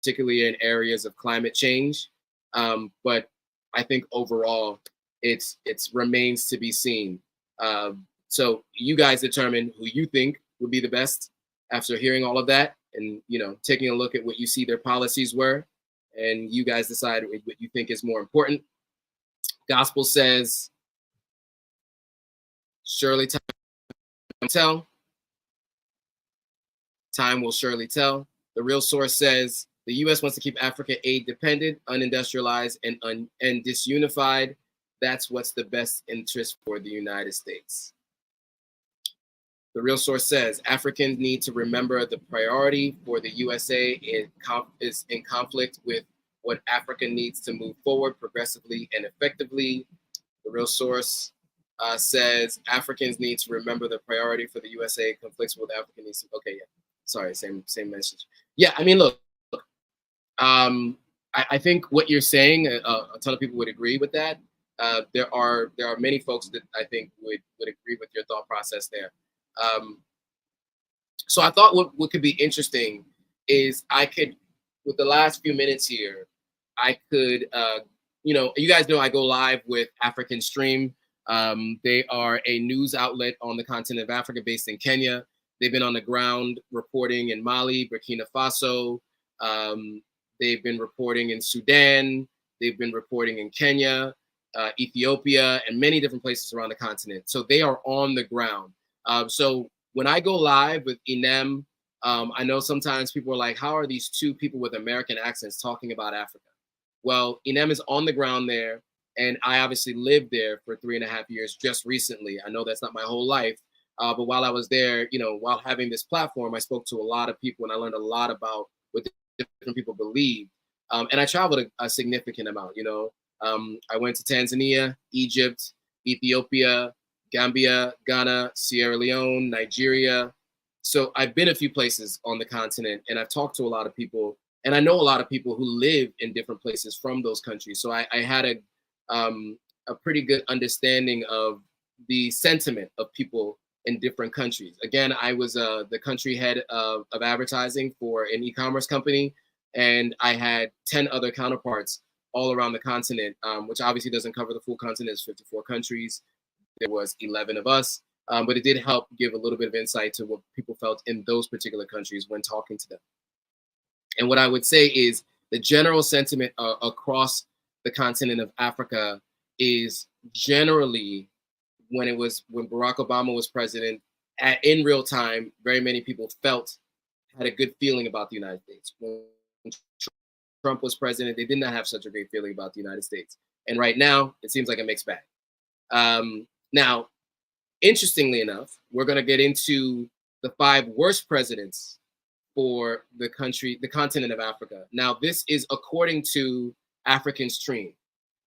particularly in areas of climate change. But I think overall, it's remains to be seen. So you guys determine who you think would be the best after hearing all of that, and, you know, taking a look at what you see their policies were, and you guys decide what you think is more important. Gospel says, surely time will tell. Time will surely tell. The Real Source says, the U.S. wants to keep Africa aid dependent, unindustrialized, and disunified. That's what's the best interest for the United States. The Real Source says, Africans need to remember the priority for the USA is in conflict with what Africa needs to move forward progressively and effectively. The Real Source says, Africans need to remember the priority for the USA conflicts with Africa needs to, okay, yeah, sorry, same message. Yeah, I mean, look, I think what you're saying, a ton of people would agree with that. There are many folks that I think would agree with your thought process there. So I thought what could be interesting is I could, with the last few minutes here, I could, you know, you guys know I go live with African Stream. They are a news outlet on the continent of Africa based in Kenya. They've been on the ground reporting in Mali, Burkina Faso. They've been reporting in Sudan. They've been reporting in Kenya, Ethiopia, and many different places around the continent. So they are on the ground. So when I go live with Inem, I know sometimes people are like, how are these two people with American accents talking about Africa? Well, Inem is on the ground there, and I obviously lived there for 3.5 years just recently. I know that's not my whole life, but while I was there, you know, while having this platform, I spoke to a lot of people and I learned a lot about what different people believe. And I traveled a significant amount, you know. I went to Tanzania, Egypt, Ethiopia, Gambia, Ghana, Sierra Leone, Nigeria. So I've been a few places on the continent, and I've talked to a lot of people, and I know a lot of people who live in different places from those countries. So I had a pretty good understanding of the sentiment of people in different countries. Again, I was the country head of advertising for an e-commerce company, and I had 10 other counterparts all around the continent, which obviously doesn't cover the full continent. It's 54 countries. There was 11 of us, but it did help give a little bit of insight to what people felt in those particular countries when talking to them. And what I would say is the general sentiment across the continent of Africa is generally, when Barack Obama was president, in real time, very many people had a good feeling about the United States. When Trump was president, they did not have such a great feeling about the United States. And right now, it seems like a mixed bag. Now, interestingly enough, we're going to get into the 5 worst presidents for the continent of Africa. Now, this is according to African Stream.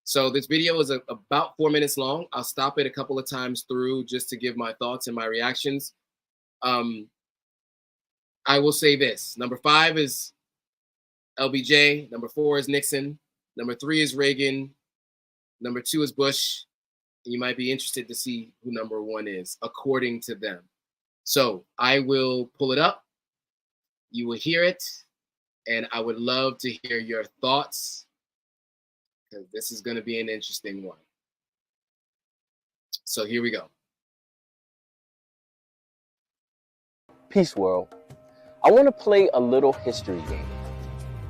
So this video is about 4 minutes long. I'll stop it a couple of times through just to give my thoughts and my reactions. I will say this. Number 5 is LBJ. Number 4 is Nixon. Number 3 is Reagan. Number 2 is Bush. You might be interested to see who number 1 is, according to them. So I will pull it up. You will hear it. And I would love to hear your thoughts, because this is going to be an interesting one. So here we go. Peace, world. I want to play a little history game.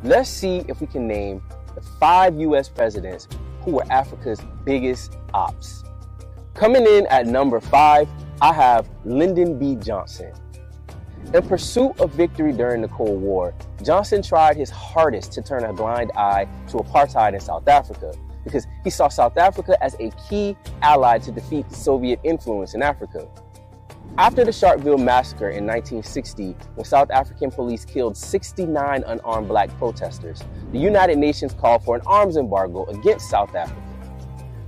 Let's see if we can name the 5 U.S. presidents who were Africa's biggest ops. Coming in at number 5, I have Lyndon B. Johnson. In pursuit of victory during the Cold War, Johnson tried his hardest to turn a blind eye to apartheid in South Africa because he saw South Africa as a key ally to defeat the Soviet influence in Africa. After the Sharpeville massacre in 1960, when South African police killed 69 unarmed black protesters, the United Nations called for an arms embargo against South Africa.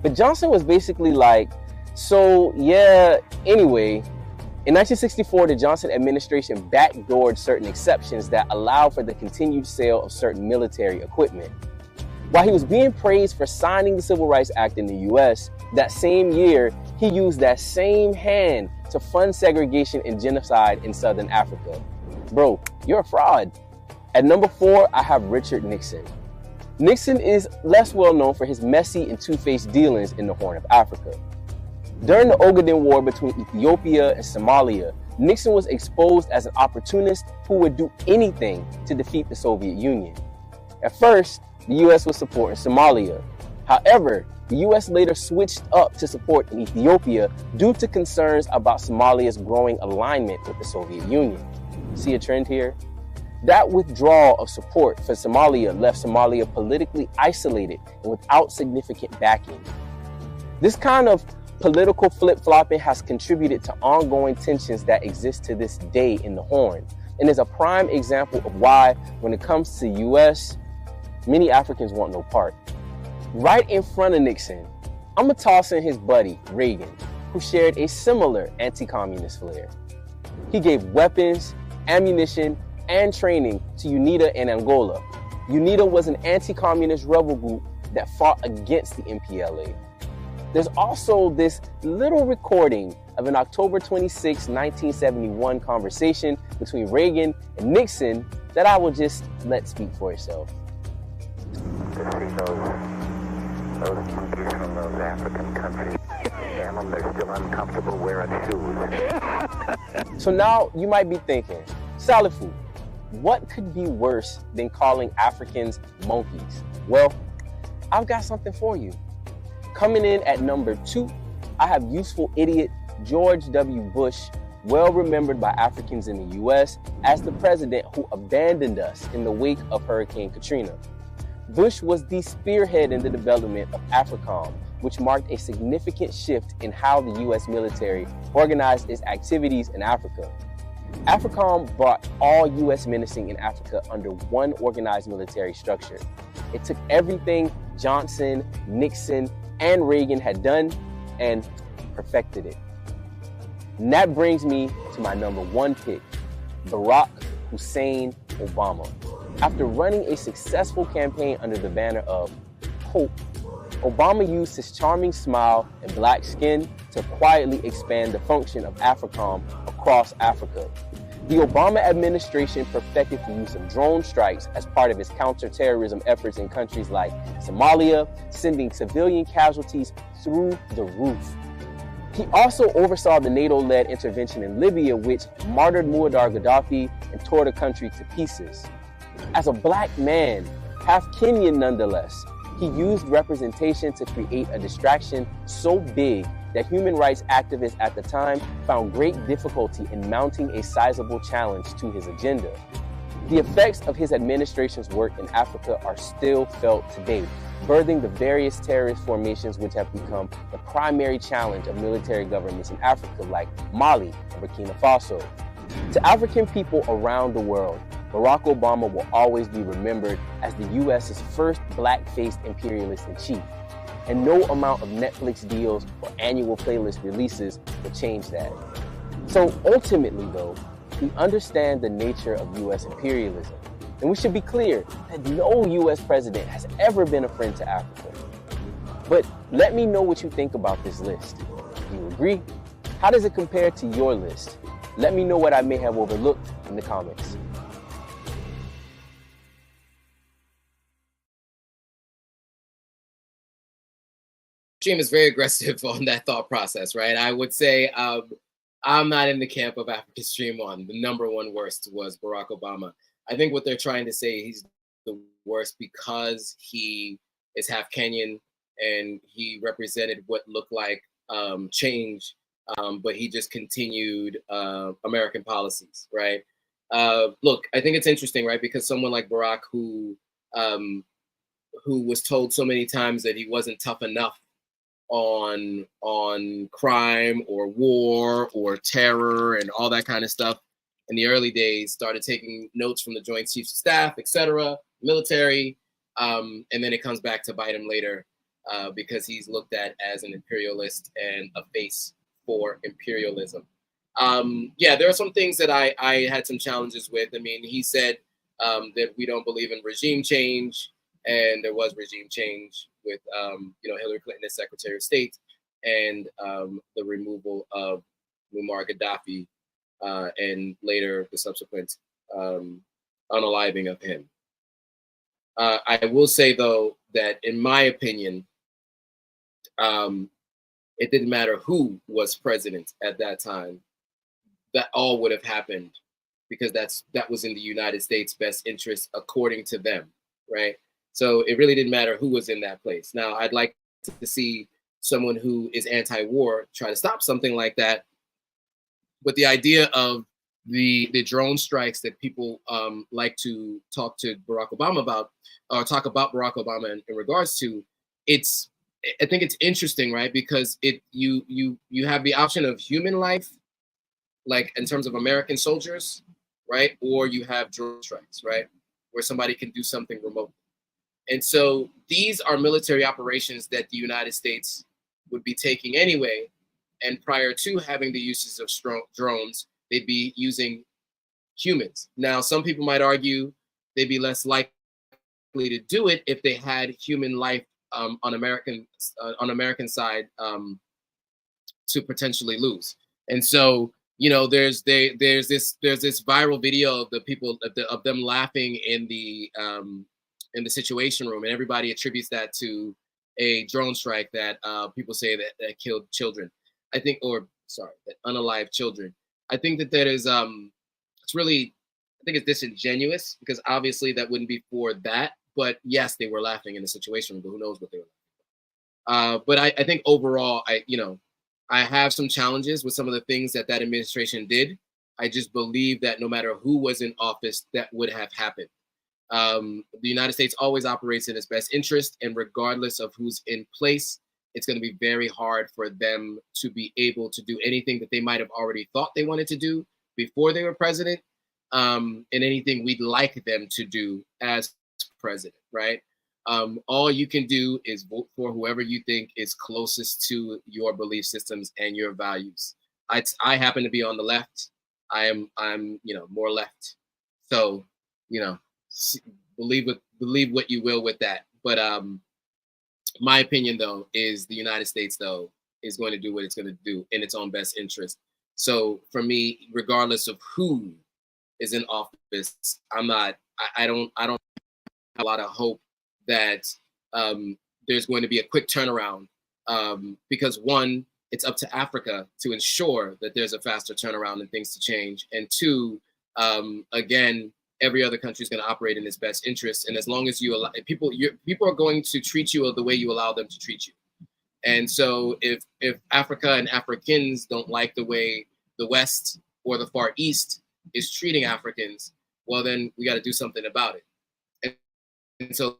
But Johnson was basically like, so yeah, anyway, in 1964, the Johnson administration backdoored certain exceptions that allowed for the continued sale of certain military equipment. While he was being praised for signing the Civil Rights Act in the US, that same year, he used that same hand to fund segregation and genocide in Southern Africa. Bro, you're a fraud. At number 4, I have Richard Nixon. Nixon is less well known for his messy and two-faced dealings in the Horn of Africa. During the Ogaden War between Ethiopia and Somalia, Nixon was exposed as an opportunist who would do anything to defeat the Soviet Union. At first, the US was supporting Somalia. However, the US later switched up to support Ethiopia due to concerns about Somalia's growing alignment with the Soviet Union. See a trend here? That withdrawal of support for Somalia left Somalia politically isolated and without significant backing. This kind of political flip-flopping has contributed to ongoing tensions that exist to this day in the Horn, and is a prime example of why, when it comes to US, many Africans want no part. Right in front of Nixon, I'm gonna toss in his buddy, Reagan, who shared a similar anti-communist flair. He gave weapons, ammunition, and training to UNITA in Angola. UNITA was an anti-communist rebel group that fought against the MPLA. There's also this little recording of an October 26, 1971 conversation between Reagan and Nixon that I will just let speak for itself. To see those monkeys from those African countries, damn them, they're still uncomfortable wearing shoes. So now you might be thinking, Salifu, what could be worse than calling Africans monkeys? Well, I've got something for you. Coming in at number 2, I have useful idiot George W. Bush, well remembered by Africans in the US as the president who abandoned us in the wake of Hurricane Katrina. Bush was the spearhead in the development of AFRICOM, which marked a significant shift in how the US military organized its activities in Africa. AFRICOM brought all US menacing in Africa under one organized military structure. It took everything Johnson, Nixon, and Reagan had done and perfected it. And that brings me to my number 1 pick, Barack Hussein Obama. After running a successful campaign under the banner of hope, Obama used his charming smile and black skin to quietly expand the function of AFRICOM across Africa. The Obama administration perfected the use of drone strikes as part of its counterterrorism efforts in countries like Somalia, sending civilian casualties through the roof. He also oversaw the NATO-led intervention in Libya, which martyred Muammar Gaddafi and tore the country to pieces. As a black man, half Kenyan nonetheless, he used representation to create a distraction so big that human rights activists at the time found great difficulty in mounting a sizable challenge to his agenda. The effects of his administration's work in Africa are still felt today, birthing the various terrorist formations which have become the primary challenge of military governments in Africa, like Mali and Burkina Faso. To African people around the world, Barack Obama will always be remembered as the U.S.'s first black-faced imperialist in chief, and no amount of Netflix deals or annual playlist releases will change that. So ultimately, though, we understand the nature of U.S. imperialism, and we should be clear that no U.S. president has ever been a friend to Africa. But let me know what you think about this list. Do you agree? How does it compare to your list? Let me know what I may have overlooked in the comments. Stream is very aggressive on that thought process, right? I would say I'm not in the camp of African Stream on. The #1 worst was Barack Obama. I think what they're trying to say, he's the worst because he is half Kenyan and he represented what looked like change, but he just continued American policies, right? Look, I think it's interesting, right? Because someone like Barack, who was told so many times that he wasn't tough enough on crime or war or terror and all that kind of stuff in the early days, started taking notes from the Joint Chiefs of Staff, etc., military, and then it comes back to bite him later because he's looked at as an imperialist and a face for imperialism. Yeah, there are some things that I had some challenges with. I mean, he said that we don't believe in regime change, and there was regime change with Hillary Clinton as Secretary of State and the removal of Muammar Gaddafi and later the subsequent unaliving of him. I will say, though, that in my opinion, it didn't matter who was president at that time. That all would have happened because that was in the United States' best interest according to them, right? So it really didn't matter who was in that place. Now, I'd like to see someone who is anti-war try to stop something like that. But the idea of the drone strikes that people like to talk to Barack Obama about, or talk about Barack Obama in regards to, I think it's interesting, right? Because you have the option of human life, like in terms of American soldiers, right? Or you have drone strikes, right? Where somebody can do something remotely. And so these are military operations that the United States would be taking anyway. And prior to having the uses of drones, they'd be using humans. Now, some people might argue they'd be less likely to do it if they had human life on American side to potentially lose. And so, there's this viral video of the people of them laughing in the Situation Room, and everybody attributes that to a drone strike that people say that killed children. That unalived children. I think that is it's disingenuous because obviously that wouldn't be for that. But yes, they were laughing in the Situation Room, but who knows what they were laughing. But I think overall, I have some challenges with some of the things that administration did. I just believe that no matter who was in office, that would have happened. The United States always operates in its best interest, and regardless of who's in place, it's going to be very hard for them to be able to do anything that they might have already thought they wanted to do before they were president, and anything we'd like them to do as president, right? All you can do is vote for whoever you think is closest to your belief systems and your values. I happen to be on the left. I'm more left. So, believe what you will with that. But my opinion, though, is the United States, though, is going to do what it's going to do in its own best interest. So for me, regardless of who is in office, I don't have a lot of hope that there's going to be a quick turnaround because one, it's up to Africa to ensure that there's a faster turnaround and things to change. And two, again, every other country is going to operate in its best interest. And as long as you allow people are going to treat you the way you allow them to treat you. And so if Africa and Africans don't like the way the West or the Far East is treating Africans, well, then we got to do something about it. And so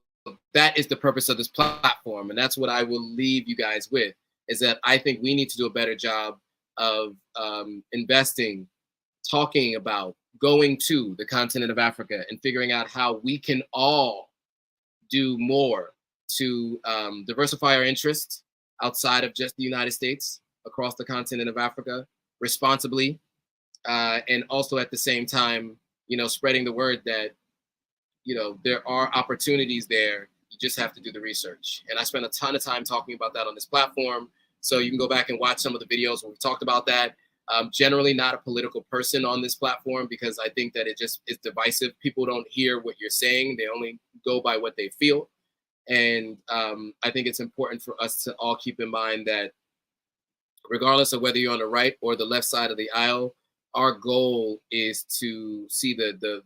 that is the purpose of this platform. And that's what I will leave you guys with, is that I think we need to do a better job of investing, talking about, going to the continent of Africa and figuring out how we can all do more to diversify our interests outside of just the United States, across the continent of Africa, responsibly, and also at the same time, you know, spreading the word that, you know, there are opportunities there. You just have to do the research. And I spent a ton of time talking about that on this platform. So you can go back and watch some of the videos where we talked about that. Generally not a political person on this platform, because I think that it just is divisive. People don't hear what you're saying. They only go by what they feel. And I think it's important for us to all keep in mind that regardless of whether you're on the right or the left side of the aisle, our goal is to see the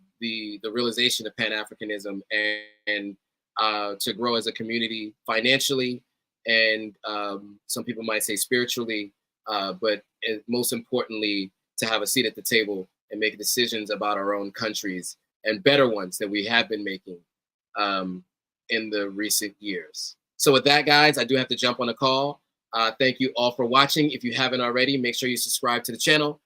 realization of Pan-Africanism and to grow as a community financially, and some people might say spiritually, but most importantly, to have a seat at the table and make decisions about our own countries, and better ones than we have been making in the recent years. So with that, guys, I do have to jump on a call. Thank you all for watching. If you haven't already, make sure you subscribe to the channel.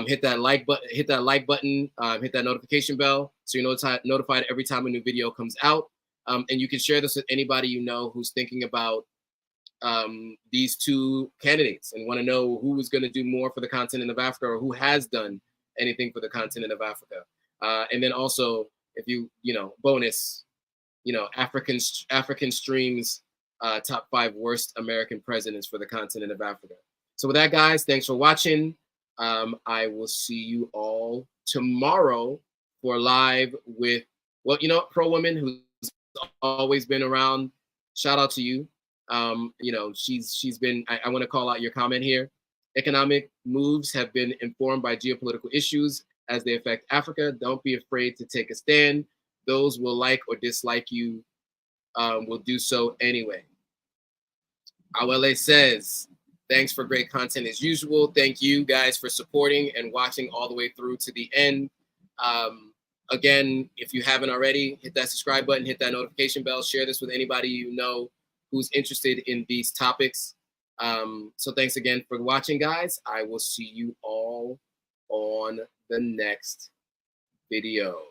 Hit that like button, hit that notification bell, so you're notified every time a new video comes out. And you can share this with anybody you know who's thinking about these two candidates and want to know who is going to do more for the continent of Africa, or who has done anything for the continent of Africa. And then also, if bonus, African Stream's top 5 worst American presidents for the continent of Africa. So with that, guys, thanks for watching. I will see you all tomorrow for live with, Pro Woman, who's always been around. Shout out to you. She's been, I want to call out your comment here. Economic moves have been informed by geopolitical issues as they affect Africa. Don't be afraid to take a stand. Those will like or dislike you will do so anyway. Awele says, thanks for great content as usual. Thank you guys for supporting and watching all the way through to the end. Again, if you haven't already, hit that subscribe button, hit that notification bell, share this with anybody you know who's interested in these topics. So thanks again for watching, guys. I will see you all on the next video.